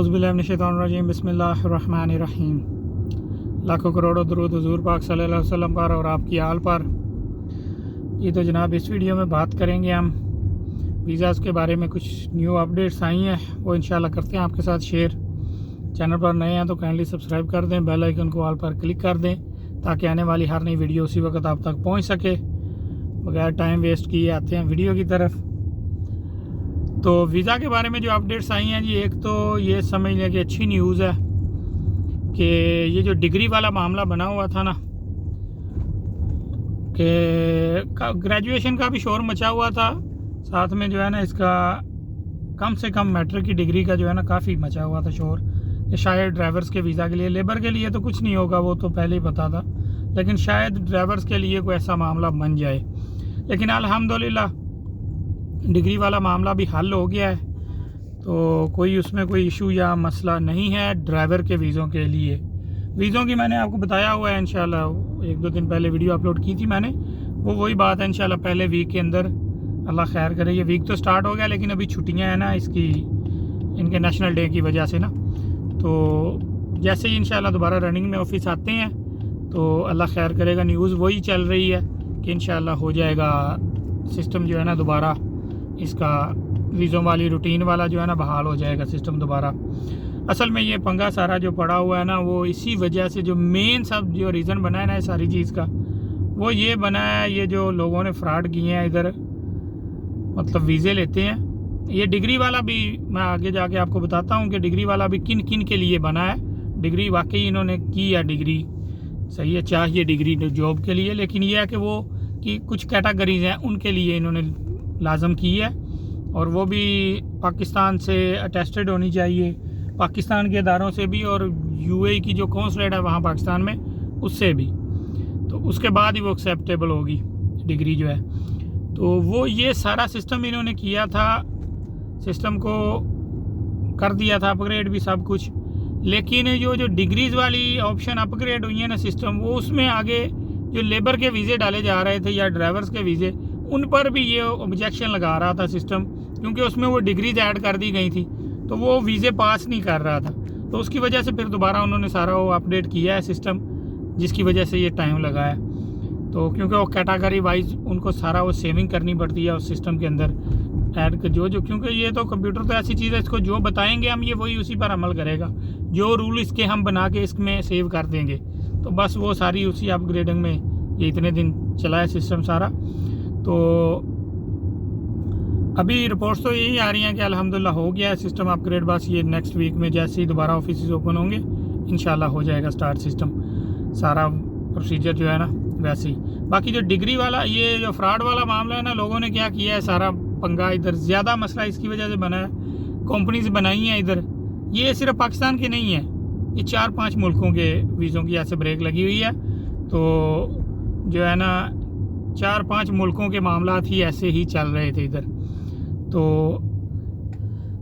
औज़ुबिल्लाहिमिनश्शैतानिर्रजीम बिस्मिल्लाहिर्रहमानिर्रहीम। लाखों करोड़ों दरूद हुज़ूर पाक सल्लल्लाहु अलैहि वसल्लम पर और आपकी आल पर। ये तो जनाब इस वीडियो में बात करेंगे हम वीज़ाज़ के बारे में। कुछ न्यू अपडेट्स आई हैं, वो इंशाल्लाह करते हैं आपके साथ शेयर। चैनल पर नए हैं तो काइंडली सब्सक्राइब कर दें, बेल आइकन को ऑल पर क्लिक कर दें ताकि आने वाली हर नई वीडियो उसी वक्त आप तक पहुँच सके। बगैर टाइम वेस्ट किए आते हैं वीडियो की तरफ। तो वीज़ा के बारे में जो अपडेट्स आई हैं जी, एक तो ये समझ लें कि अच्छी न्यूज़ है कि ये जो डिग्री वाला मामला बना हुआ था ना, कि ग्रेजुएशन का भी शोर मचा हुआ था, साथ में जो है ना इसका कम से कम मैट्रिक की डिग्री का जो है ना काफ़ी मचा हुआ था शोर कि शायद ड्राइवर्स के वीज़ा के लिए, लेबर के लिए तो कुछ नहीं होगा, वो तो पहले ही पता था, लेकिन शायद ड्राइवर्स के लिए कोई ऐसा मामला बन जाए। लेकिन अल्हम्दुलिल्लाह डिग्री वाला मामला भी हल हो गया है, तो कोई उसमें कोई इशू या मसला नहीं है ड्राइवर के वीज़ों के लिए। वीज़ों की मैंने आपको बताया हुआ है इंशाल्लाह, एक दो दिन पहले वीडियो अपलोड की थी मैंने, वो वही बात है इंशाल्लाह पहले वीक के अंदर, अल्लाह खैर करे। ये वीक तो स्टार्ट हो गया लेकिन अभी छुट्टियां हैं ना इसकी, इनके नेशनल डे की वजह से ना, तो जैसे ही इंशाल्लाह दोबारा रनिंग में ऑफिस आते हैं तो अल्लाह खैर करेगा। न्यूज़ वही चल रही है कि इंशाल्लाह हो जाएगा सिस्टम जो है ना दोबारा, इसका वीज़ों वाली रूटीन वाला जो है ना बहाल हो जाएगा सिस्टम दोबारा। असल में ये पंगा सारा जो पड़ा हुआ है ना, वो इसी वजह से जो मेन सब जो रीज़न बना है ना सारी चीज़ का, वो ये बना है, ये जो लोगों ने फ्रॉड किए हैं इधर, मतलब वीज़े लेते हैं। ये डिग्री वाला भी मैं आगे जाके आपको बताता हूँ कि डिग्री वाला भी किन किन के लिए बना है। डिग्री वाकई इन्होंने की है, डिग्री सही है, चाहिए डिग्री जॉब के लिए, लेकिन ये है कि वो कि कुछ कैटेगरीज हैं उनके लिए इन्होंने लाजम की है, और वो भी पाकिस्तान से अटेस्टेड होनी चाहिए, पाकिस्तान के इदारों से भी, और यूएई की जो कौंसलेट है वहाँ पाकिस्तान में उससे भी, तो उसके बाद ही वो एक्सेप्टेबल होगी डिग्री जो है। तो वो ये सारा सिस्टम इन्होंने किया था, सिस्टम को कर दिया था अपग्रेड भी सब कुछ, लेकिन जो डिग्रीज़ वाली ऑप्शन अपग्रेड हुई है ना सिस्टम, वो उसमें आगे जो लेबर के वीज़े डाले जा रहे थे या ड्राइवर्स के वीज़े, उन पर भी ये ऑब्जेक्शन लगा रहा था सिस्टम, क्योंकि उसमें वो डिग्रीज ऐड कर दी गई थी तो वो वीज़े पास नहीं कर रहा था। तो उसकी वजह से फिर दोबारा उन्होंने सारा वो अपडेट किया है सिस्टम, जिसकी वजह से ये टाइम लगा है। तो क्योंकि वो कैटेगरी वाइज उनको सारा वो सेविंग करनी पड़ती है उस सिस्टम के अंदर ऐड कर जो क्योंकि ये तो कंप्यूटर तो ऐसी चीज़ है, इसको जो बताएंगे हम ये वही उसी पर अमल करेगा, जो रूल इसके हम बना के इसमें सेव कर देंगे। तो बस वो सारी उसी अपग्रेडिंग में ये इतने दिन चला है सिस्टम सारा। तो अभी रिपोर्ट्स तो यही आ रही हैं कि अल्हम्दुलिल्लाह हो गया है सिस्टम अपग्रेड, बस ये नेक्स्ट वीक में जैसे ही दोबारा ऑफिस ओपन होंगे इंशाल्लाह हो जाएगा स्टार्ट सिस्टम, सारा प्रोसीजर जो है ना वैसे ही। बाकी जो डिग्री वाला ये जो फ्रॉड वाला मामला है ना, लोगों ने क्या किया है, सारा पंगा इधर ज़्यादा मसला इसकी वजह से बना है, कंपनीज बनाई हैं इधर, ये सिर्फ पाकिस्तान की नहीं है, ये 4-5 मुल्कों के वीज़ों की ऐसे ब्रेक लगी हुई है। तो जो है ना 4-5 मुल्कों के मामला ही ऐसे ही चल रहे थे इधर। तो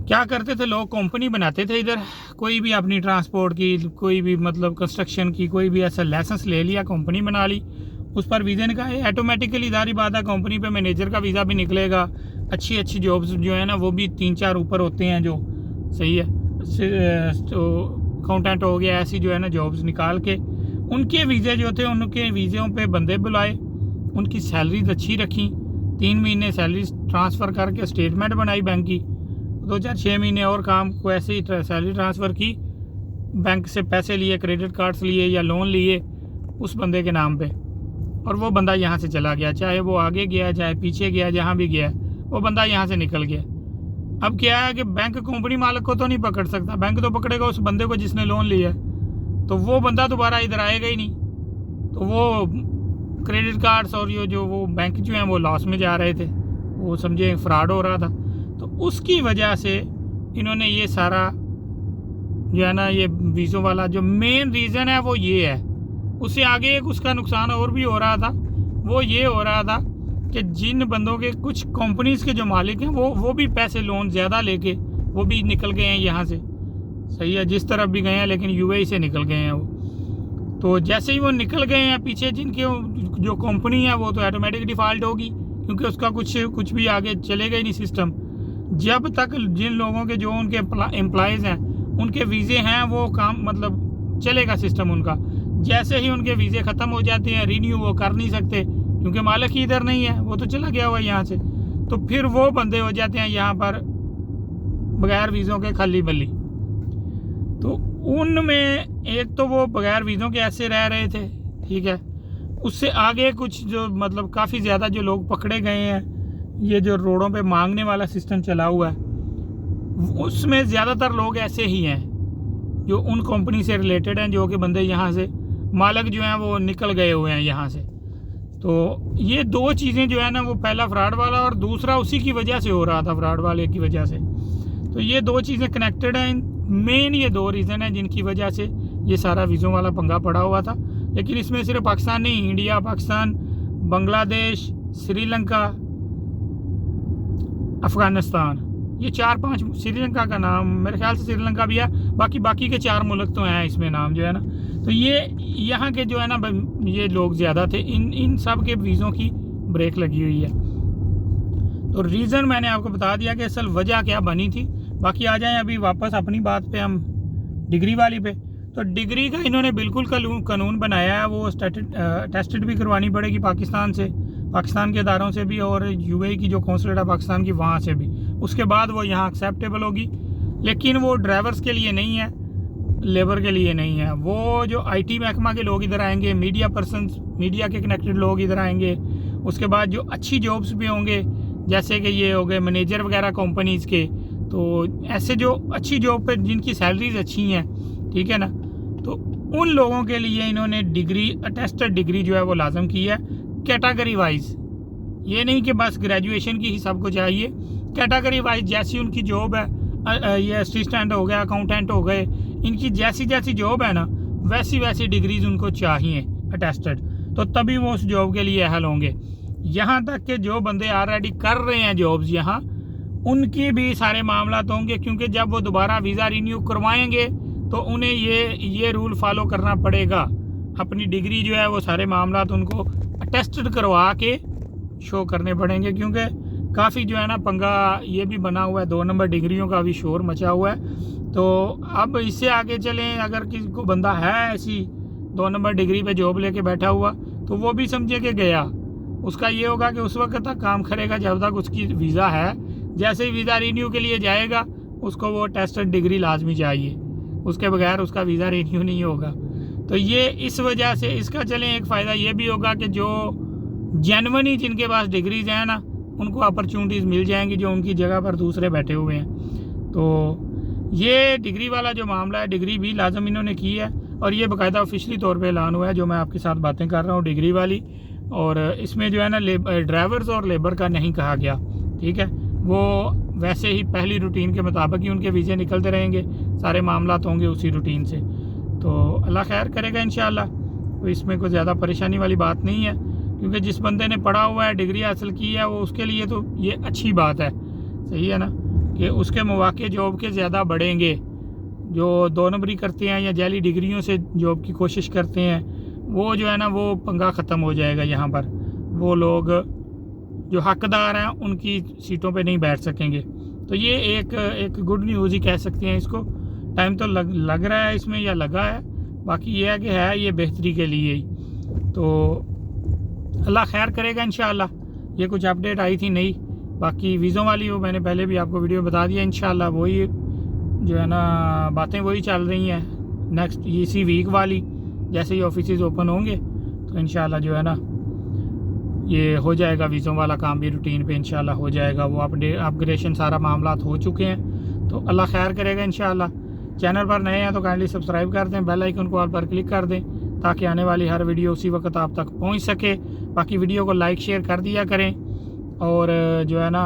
क्या करते थे लोग, कंपनी बनाते थे इधर, कोई भी अपनी ट्रांसपोर्ट की, कोई भी मतलब कंस्ट्रक्शन की, कोई भी ऐसा लाइसेंस ले लिया, कंपनी बना ली, उस पर वीज़े निकाले, ऑटोमेटिकली दारी बात है कंपनी पे मैनेजर का वीज़ा भी निकलेगा। अच्छी अच्छी जॉब्स जो है ना वो भी 3-4 ऊपर होते हैं जो सही है, तो अकाउंटेंट हो गया, ऐसी जो है ना जॉब्स निकाल के उनके वीज़े जो थे, उनके वीज़ों पे बंदे बुलाए, उनकी सैलरीज अच्छी रखी, 3 महीने सैलरी ट्रांसफ़र करके स्टेटमेंट बनाई बैंक की, 2-4-6 महीने और काम को ऐसे ही सैलरी ट्रांसफ़र की, बैंक से पैसे लिए, क्रेडिट कार्ड्स लिए या लोन लिए उस बंदे के नाम पे, और वो बंदा यहाँ से चला गया, चाहे वो आगे गया चाहे पीछे गया, जहाँ भी गया वो बंदा यहाँ से निकल गया। अब क्या है कि बैंक कंपनी मालिक को तो नहीं पकड़ सकता, बैंक तो पकड़ेगा उस बंदे को जिसने लोन लिया, तो वो बंदा दोबारा इधर आएगा ही नहीं, तो वो क्रेडिट कार्ड्स और ये जो वो बैंक जो हैं वो लॉस में जा रहे थे, वो समझे फ्रॉड हो रहा था। तो उसकी वजह से इन्होंने ये सारा जो है ना ये वीज़ों वाला जो मेन रीज़न है वो ये है। उससे आगे एक उसका नुकसान और भी हो रहा था, वो ये हो रहा था कि जिन बंदों के कुछ कंपनीज़ के जो मालिक हैं वो भी पैसे लोन ज़्यादा लेके वो भी निकल गए हैं यहाँ से, सही है, जिस तरफ भी गए हैं, लेकिन यूएई से निकल गए हैं वो। तो जैसे ही वो निकल गए हैं पीछे, जिनके जो कंपनी है वो तो ऑटोमेटिक डिफ़ॉल्ट होगी, क्योंकि उसका कुछ भी आगे चलेगा ही नहीं सिस्टम। जब तक जिन लोगों के जो उनके एम्प्लॉयज़ हैं उनके वीज़े हैं वो काम मतलब चलेगा सिस्टम उनका। जैसे ही उनके वीज़े ख़त्म हो जाते हैं रिन्यू वो कर नहीं सकते क्योंकि मालिक ही इधर नहीं है, वो तो चला गया हुआ है यहाँ से, तो फिर वो बंदे हो जाते हैं यहाँ पर बगैर वीज़ों के खली बल्ली। तो उनमें एक तो वो बगैर वीज़ों के ऐसे रह रहे थे, ठीक है। उससे आगे कुछ जो मतलब काफ़ी ज़्यादा जो लोग पकड़े गए हैं, ये जो रोडों पे मांगने वाला सिस्टम चला हुआ है, उसमें ज़्यादातर लोग ऐसे ही हैं जो उन कंपनी से रिलेटेड हैं, जो कि बंदे यहाँ से मालिक जो हैं वो निकल गए हुए हैं यहाँ से। तो ये दो चीज़ें जो है ना, वो पहला फ्रॉड वाला और दूसरा उसी की वजह से हो रहा था, फ्रॉड वाले की वजह से। तो ये दो चीज़ें कनेक्टेड हैं, मेन ये दो रीज़न हैं जिनकी वजह से ये सारा वीज़ों वाला पंगा पड़ा हुआ था। लेकिन इसमें सिर्फ पाकिस्तान नहीं, इंडिया, पाकिस्तान, बांग्लादेश, श्रीलंका, अफ़गानिस्तान, ये 4-5, श्रीलंका का नाम मेरे ख्याल से श्रीलंका भी है, बाकी के 4 मुल्क तो हैं इसमें नाम जो है ना। तो ये यहाँ के जो है ना ये लोग ज़्यादा थे, इन सब के वीज़ों की ब्रेक लगी हुई है। तो रीज़न मैंने आपको बता दिया कि असल वजह क्या बनी थी। बाकी आ जाएं अभी वापस अपनी बात पे, हम डिग्री वाली पे। तो डिग्री का इन्होंने बिल्कुल कानून बनाया है, वो टेस्टेड भी करवानी पड़ेगी पाकिस्तान से, पाकिस्तान के इदारों से भी, और यूएई की जो कौंसलेट है पाकिस्तान की वहाँ से भी, उसके बाद वो यहाँ एक्सेप्टेबल होगी। लेकिन वो ड्राइवर्स के लिए नहीं है, लेबर के लिए नहीं है। वो जो आईटी महकमा के लोग इधर आएंगे, मीडिया पर्सनस, मीडिया के कनेक्टेड लोग इधर आएंगे, उसके बाद जो अच्छी जॉब्स भी होंगे, जैसे कि ये हो गए मैनेजर वगैरह कंपनीज़ के, तो ऐसे जो अच्छी जॉब पे जिनकी सैलरीज अच्छी हैं, ठीक है ना, तो उन लोगों के लिए इन्होंने डिग्री, अटेस्टेड डिग्री जो है वो लाजम की है कैटेगरी वाइज। ये नहीं कि बस ग्रेजुएशन की ही सबको चाहिए, कैटेगरी वाइज जैसी उनकी जॉब है, ये असिस्टेंट हो गया, अकाउंटेंट हो गए, इनकी जैसी जैसी जॉब है ना वैसी वैसी डिग्रीज उनको चाहिए अटेस्टेड, तो तभी वो उस जॉब के लिए अहल होंगे। यहाँ तक कि जो बंदे ऑलरेडी कर रहे हैं जॉब्स यहाँ, उनके भी सारे मामला होंगे, क्योंकि जब वो दोबारा वीज़ा रिन्यू करवाएंगे तो उन्हें ये रूल फॉलो करना पड़ेगा। अपनी डिग्री जो है वो सारे मामला उनको अटेस्टेड करवा के शो करने पड़ेंगे, क्योंकि काफ़ी जो है ना पंगा ये भी बना हुआ है, 2 नंबर डिग्रियों का भी शोर मचा हुआ है। तो अब इससे आगे चलें, अगर किसी को बंदा है ऐसी 2 नंबर डिग्री पे जॉब लेके बैठा हुआ, तो वो भी समझे कि गया। उसका ये होगा कि उस वक्त तक काम करेगा जब तक उसकी वीज़ा है। जैसे ही वीज़ा रिन्यू के लिए जाएगा उसको वो टेस्टेड डिग्री लाजमी चाहिए, उसके बगैर उसका वीज़ा रिन्यू नहीं होगा। तो ये इस वजह से इसका चलें एक फ़ायदा ये भी होगा कि जो जेन्युइनली जिनके पास डिग्रीज हैं ना, उनको अपॉर्चुनिटीज़ मिल जाएंगी जो उनकी जगह पर दूसरे बैठे हुए हैं। तो ये डिग्री वाला जो मामला है, डिग्री भी लाजम इन्होंने की है, और ये बाकायदा ऑफिशियली तौर पे ऐलान हुआ है जो मैं आपके साथ बातें कर रहा हूँ डिग्री वाली। और इसमें जो है ना ड्राइवर्स और लेबर का नहीं कहा गया, ठीक है। वो वैसे ही पहली रूटीन के मुताबिक ही उनके वीज़े निकलते रहेंगे, सारे मामला होंगे उसी रूटीन से। तो अल्लाह खैर करेगा इंशाअल्लाह। तो इसमें कोई ज़्यादा परेशानी वाली बात नहीं है, क्योंकि जिस बंदे ने पढ़ा हुआ है, डिग्री हासिल की है, वो उसके लिए तो ये अच्छी बात है, सही है ना, कि उसके मौके जॉब के ज़्यादा बढ़ेंगे। जो 2 नंबरी करते हैं या जाली डिग्रियों से जॉब की कोशिश करते हैं, वो जो है ना वो पंगा ख़त्म हो जाएगा। यहाँ पर वो लोग जो हकदार हैं उनकी सीटों पे नहीं बैठ सकेंगे। तो ये एक गुड न्यूज़ ही कह सकते हैं इसको। टाइम तो लग रहा है इसमें, या लगा है, बाकी ये है कि है ये बेहतरी के लिए ही। तो अल्लाह खैर करेगा इंशाअल्लाह। ये कुछ अपडेट आई थी नई, बाकी वीज़ों वाली वो मैंने पहले भी आपको वीडियो बता दिया। इंशाअल्लाह वही जो है ना बातें वही चल रही हैं। नेक्स्ट इसी वीक वाली जैसे ही ऑफिसेज ओपन होंगे तो इंशाअल्लाह जो है ना ये हो जाएगा, वीज़ों वाला काम भी रूटीन पे इंशाअल्लाह हो जाएगा। वो अपग्रेडेशन सारा मामला हो चुके हैं। तो अल्लाह खैर करेगा इंशाअल्लाह। चैनल पर नए हैं तो काइंडली सब्सक्राइब कर दें, बेल आइकन को ऑल पर क्लिक कर दें, ताकि आने वाली हर वीडियो उसी वक्त आप तक पहुंच सके। बाकी वीडियो को लाइक शेयर कर दिया करें, और जो है ना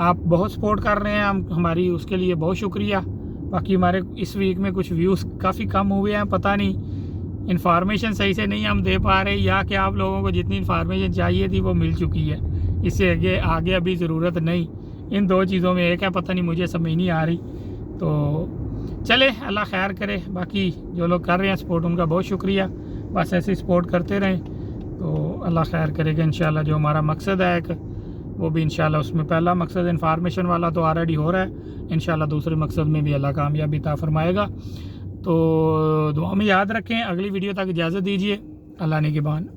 आप बहुत सपोर्ट कर रहे हैं हमारी, उसके लिए बहुत शुक्रिया। बाकी हमारे इस वीक में कुछ व्यूज़ काफ़ी कम हुए हैं, पता नहीं इन्फॉर्मेशन सही से नहीं हम दे पा रहे, या कि आप लोगों को जितनी इन्फॉर्मेशन चाहिए थी वो मिल चुकी है, इससे आगे अभी ज़रूरत नहीं। इन 2 चीज़ों में एक है, पता नहीं मुझे समझ नहीं आ रही। तो चले अल्लाह खैर करे। बाकी जो लोग कर रहे हैं सपोर्ट उनका बहुत शुक्रिया, बस ऐसे सपोर्ट करते रहें तो अल्लाह खैर करेगा इंशाअल्लाह। जो हमारा मकसद है एक वो भी इंशाल्लाह, उसमें पहला मकसद इन्फॉर्मेशन वाला तो ऑलरेडी हो रहा है, इंशाल्लाह दूसरे मकसद में भी अल्लाह कामयाबी अता फरमाएगा। तो दुआ में याद रखें। अगली वीडियो तक इजाज़त दीजिए। अल्लाह निगहबान।